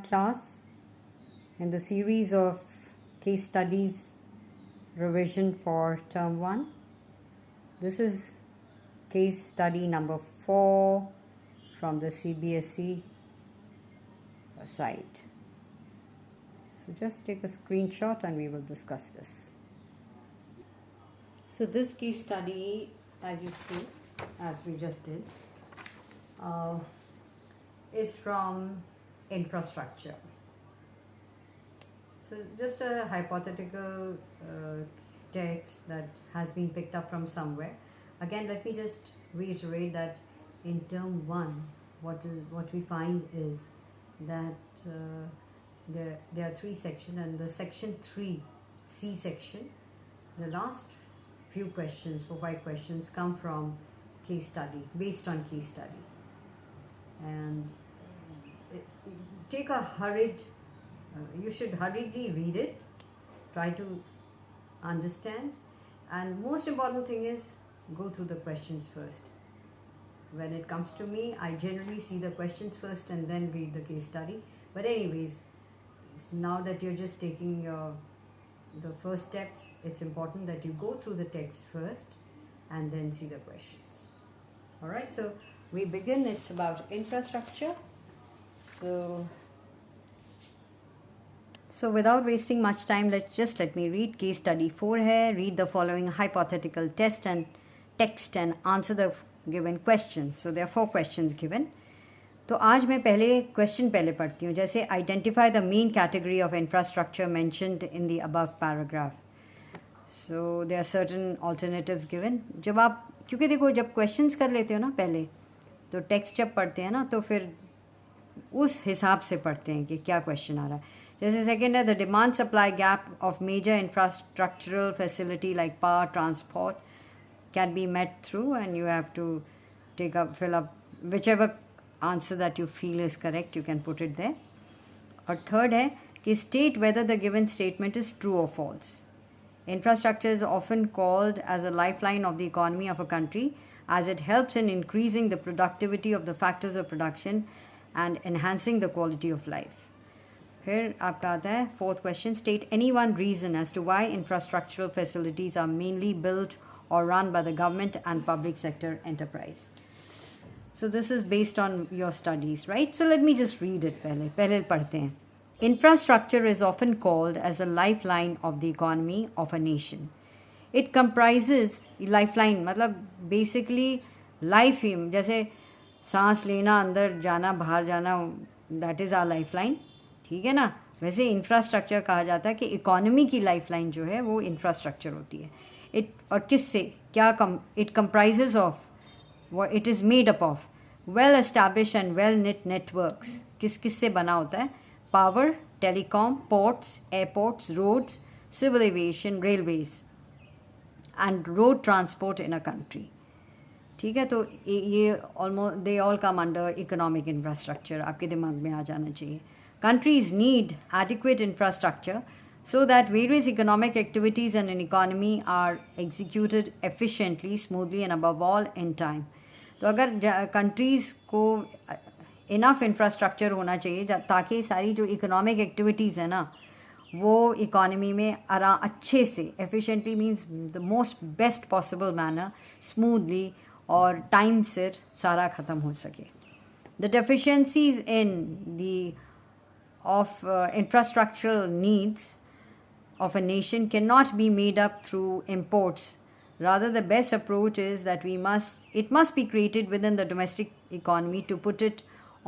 Class in the series of case studies revision for term 1. This is case study number 4 from the CBSE site. So just take a screenshot and we will discuss this. So this case study, as you see, as we just did, is from infrastructure. So just a hypothetical text that has been picked up from somewhere. Again, let me just reiterate that in term 1, what we find is that there are 3 sections, and the section 3, C section, the last few questions, 4-5 questions, come from case study, based on case study. And take a hurried, you should hurriedly read it, try to understand, and most important thing is go through the questions first. When it comes to me, I generally see the questions first and then read the case study. But anyways, now that you're just taking the first steps, it's important that you go through the text first and then see the questions. Alright, so we begin. It's about infrastructure. So without wasting much time, let me read case study 4 hai. Read the following hypothetical text and answer the given questions. So there are 4 questions given. तो आज मैं question पहले पढ़ती हूँ. जैसे identify the main category of infrastructure mentioned in the above paragraph. So there are certain alternatives given. जब आप, क्योंकि देखो, जब क्वेश्चंस कर लेते हो ना पहले, तो टेक्स्ट जब पढ़ते हैं ना, तो फिर उस हिसाब से पढ़ते हैं कि क्या क्वेश्चन आ रहा है. जैसे सेकेंड है, the demand supply gap of major infrastructural facility like power transport can be met through, and you have to fill up whichever answer that you feel is correct, you can put it there. और third है कि state whether the given statement is true or false. Infrastructure is often called as a lifeline of the economy of a country, as it helps in increasing the productivity of the factors of production and enhancing the quality of life. फिर आपका आता है fourth question, state any one reason as to why infrastructural facilities are mainly built or run by the government and public sector enterprise. So this is based on your studies, right? So let me just read it पहले पढ़ते हैं. Infrastructure is often called as a lifeline of the economy of a nation. It comprises, lifeline मतलब basically life ही, जैसे सांस लेना, अंदर जाना, बाहर जाना, that is our lifeline. ठीक है ना? वैसे इंफ्रास्ट्रक्चर कहा जाता है कि इकोनॉमी की लाइफलाइन जो है वो इंफ्रास्ट्रक्चर होती है. और किससे क्या it comprises of, it is made up of well established and well knit networks. किस से बना होता है? Power, telecom, ports, airports, roads, civil aviation, railways and road transport in a country. ठीक है, तो ये almost they all come under economic infrastructure. आपके दिमाग में आ जाना चाहिए. Countries need adequate infrastructure so that various economic activities in an economy are executed efficiently, smoothly and above all in time. तो अगर कंट्रीज़ को इनफ इंफ्रास्ट्रक्चर होना चाहिए ताकि सारी जो इकोनॉमिक एक्टिविटीज़ है ना, वो इकोनॉमी में अच्छे से, efficiently means the most best possible manner, smoothly और टाइम से सारा ख़त्म हो सके. The deficiencies in the of infrastructural needs of a nation cannot be made up through imports. Rather, the best approach is that it must be created within the domestic economy to put it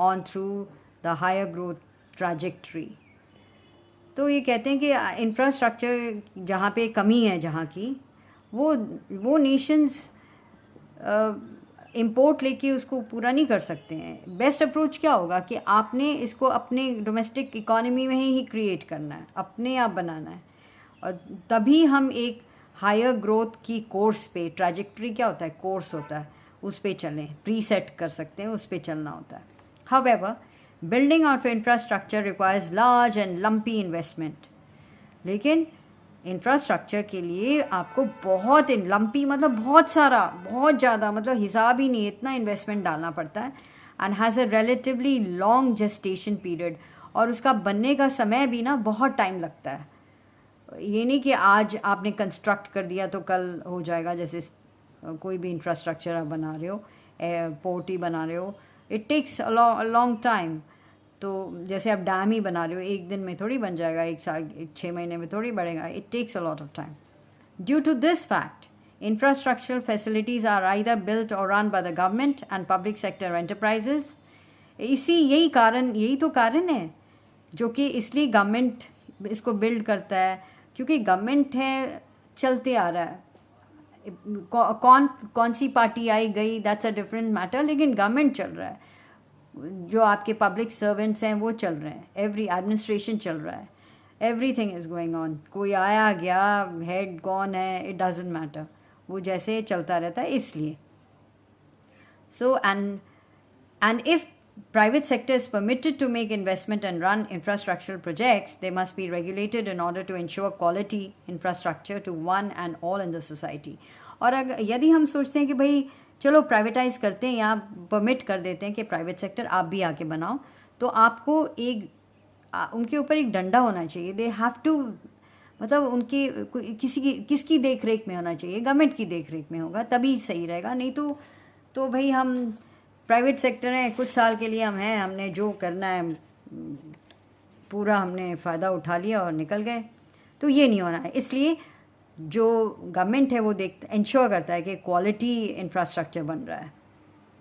on through the higher growth trajectory. तो ये कहते हैं कि infrastructure जहाँ पे कमी है, जहाँ की वो नेशंस इम्पोर्ट लेके उसको पूरा नहीं कर सकते हैं. बेस्ट अप्रोच क्या होगा कि आपने इसको अपने डोमेस्टिक इकोनॉमी में ही क्रिएट करना है, अपने आप बनाना है, और तभी हम एक हायर ग्रोथ की कोर्स पे, ट्रैजेक्टरी क्या होता है, कोर्स होता है, उस पे चलें, प्रीसेट कर सकते हैं, उस पे चलना होता है. However, building of infrastructure requires large and lumpy investment. लेकिन इंफ्रास्ट्रक्चर के लिए आपको बहुत लंपी मतलब बहुत सारा, बहुत ज़्यादा, मतलब हिसाब ही नहीं, इतना इन्वेस्टमेंट डालना पड़ता है. And has a relatively long gestation period. और उसका बनने का समय भी ना बहुत टाइम लगता है। ये नहीं कि आज आपने कंस्ट्रक्ट कर दिया तो कल हो जाएगा। जैसे कोई भी इंफ्रास्ट्रक्चर आप बना रहे हो, पोर्ट ही बना रहे हो, it takes a long time. तो जैसे आप डैम ही बना रहे हो, एक दिन में थोड़ी बन जाएगा, एक साल 6 महीने में थोड़ी बढ़ेगा। It takes a lot of time. Due to this fact, infrastructural facilities are either built or run by the government and public sector enterprises. यही तो कारण है जो कि इसलिए गवर्नमेंट इसको बिल्ड करता है, क्योंकि गवर्नमेंट है, चलते आ रहा है। कौन सी पार्टी आई गई, दैट्स अ डिफरेंट मैटर, लेकिन गवर्नमेंट चल रहा है। जो आपके पब्लिक सर्वेंट्स हैं वो चल रहे हैं, एवरी एडमिनिस्ट्रेशन चल रहा है, एवरीथिंग इज गोइंग ऑन। कोई आया गया, हेड कौन है, इट डजेंट मैटर, वो जैसे चलता रहता है। इसलिए so and if private sector is permitted to make investment and run infrastructural projects, they must be regulated in order to ensure quality infrastructure to one and all in the society. और अगर यदि हम सोचते हैं कि भाई चलो privatise करते हैं या परमिट कर देते हैं कि प्राइवेट सेक्टर आप भी आके बनाओ, तो आपको उनके ऊपर एक डंडा होना चाहिए। दे हैव टू, मतलब उनके किसकी देख रेख में होना चाहिए, गवर्नमेंट की देख रेख में होगा तभी सही रहेगा। नहीं तो भाई हम प्राइवेट सेक्टर है, कुछ साल के लिए हम हैं, हमने जो करना है पूरा हमने फ़ायदा उठा लिया और निकल गए, तो ये नहीं होना है। इसलिए जो गवर्नमेंट है वो इंश्योर करता है कि क्वालिटी इंफ्रास्ट्रक्चर बन रहा है।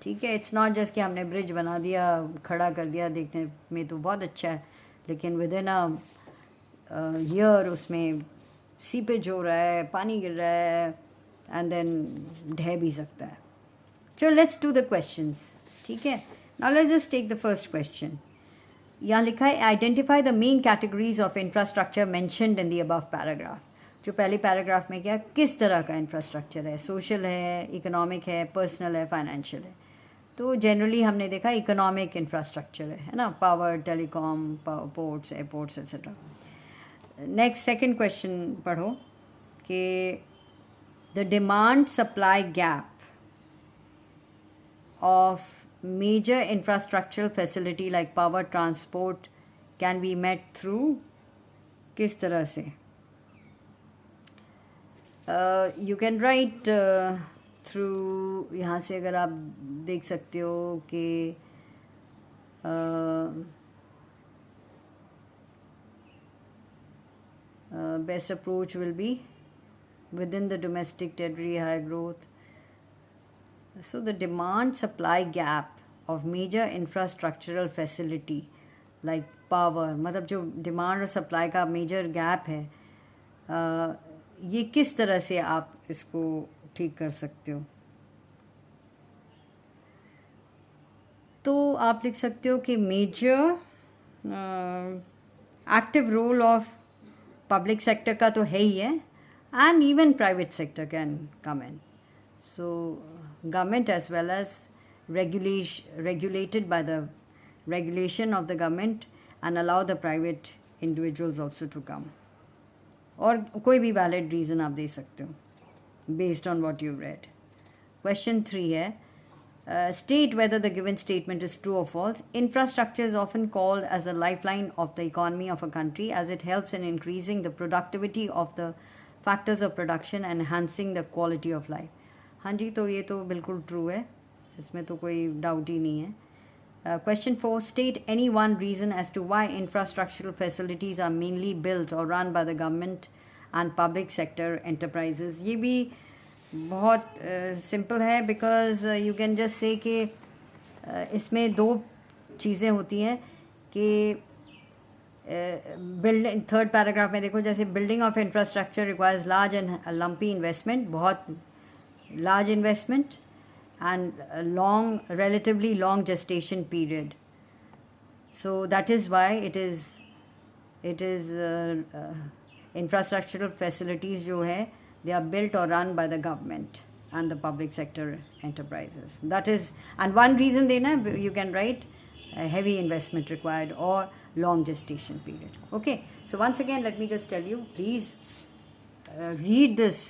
ठीक है, इट्स नॉट जस्ट कि हमने ब्रिज बना दिया, खड़ा कर दिया, देखने में तो बहुत अच्छा है, लेकिन विद इन अ ईयर उसमें सीपेज हो रहा है, पानी गिर रहा है, एंड देन ढह भी सकता है। चलो लेट्स डू द क्वेश्चंस। ठीक है, now let's just take the first question. यहाँ लिखा है identify the main categories of infrastructure mentioned in the above paragraph. जो पहले पैराग्राफ में क्या, किस तरह का इंफ्रास्ट्रक्चर है, सोशल है, इकोनॉमिक है, पर्सनल है, फाइनेंशियल है। तो जनरली हमने देखा इकोनॉमिक इंफ्रास्ट्रक्चर है ना, power, telecom, ports, airports etcetera. Next second question पढ़ो कि the demand supply gap of major infrastructural facility like power transport can be met through, किस तरह से। You can write through, यहाँ से अगर आप देख सकते हो कि best approach will be within the domestic territory high growth. So the demand supply gap of major infrastructural facility like power, मतलब जो डिमांड और सप्लाई का मेजर गैप है, ये किस तरह से आप इसको ठीक कर सकते हो। तो आप लिख सकते हो कि major active role of public sector का तो है ही है, and even private sector can come in. So government as well as regulated by the regulation of the government and allow the private individuals also to come, और कोई भी valid reason आप दे सकते हो based on what you read. Question 3 है state whether the given statement is true or false. Infrastructure is often called as a lifeline of the economy of a country as it helps in increasing the productivity of the factors of production and enhancing the quality of life. हाँ जी, तो ये तो बिल्कुल true है, इसमें तो कोई doubt ही नहीं है। Question 4 state any one reason as to why infrastructural facilities are mainly built और run by the government and public sector enterprises. ये भी बहुत सिंपल है, because you can just say कि इसमें दो चीज़ें होती हैं कि बिल्डिंग, थर्ड पैराग्राफ में देखो, जैसे building of infrastructure requires large and lumpy investment, बहुत large investment, and relatively long gestation period. So that is why it is infrastructural facilities जो है, they are built or run by the government and the public sector enterprises. That is, and one reason देना, you can write heavy investment required or long gestation period. Okay, so once again let me just tell you, please read this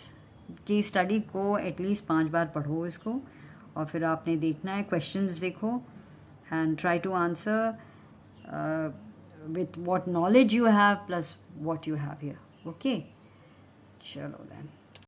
की study को at least 5 बार पढ़ो इसको, और फिर आपने देखना है क्वेश्चंस देखो and try to answer with what knowledge you have plus what you have here. Okay, chalo then.